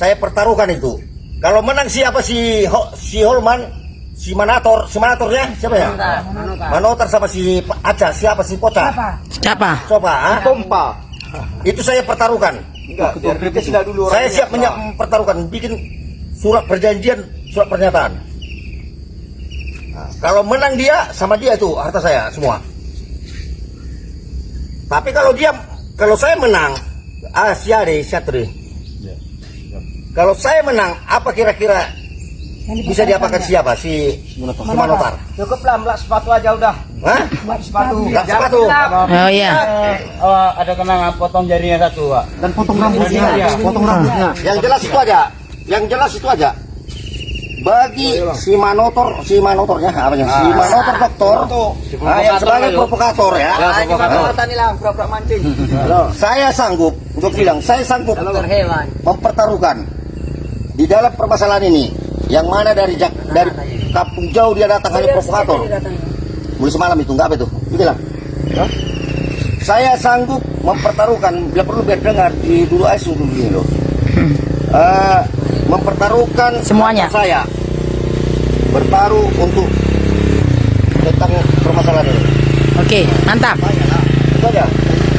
saya pertaruhkan itu. Kalau menang siapa si Holman, si Manatornya siapa ya? Manotar sama si Aca, siapa si Pota? Siapa? Coba, Pompa. itu saya pertaruhkan. Enggak, dia sudah dulu Saya orangnya. siap mempertaruhkan, bikin surat perjanjian, surat pernyataan. Nah, kalau menang dia, sama dia itu harta saya semua. Tapi kalau saya menang, kalau saya menang, apa kira-kira bisa diapakan siapa si Manotar? Cukuplah melak sepatu aja udah. Hah? Sepatu. Enggak sepatu. Oh iya. Ada kenangan potong jarinya satu, Pak. Dan potong rambutnya. Potong rambutnya. Yang jelas itu aja. Yang jelas itu aja. Bagi si Manotornya apa ya? Si Manotor doktor, yang sebagai provokator ya. Tani lah, pura-pura mancing. Saya sanggup untuk bilang, saya sanggup mempertaruhkan di dalam permasalahan ini. Yang mana dari kampung jauh dia datang hanya provokator. Mulai semalam itu enggak apa itu? Bilang. Saya sanggup mempertaruhkan, bila perlu biar dengar di dulu aja begini loh. Mempertaruhkan Semuanya. saya bertaruh untuk tentang permasalahan ini. Oke, mantap. Itu aja.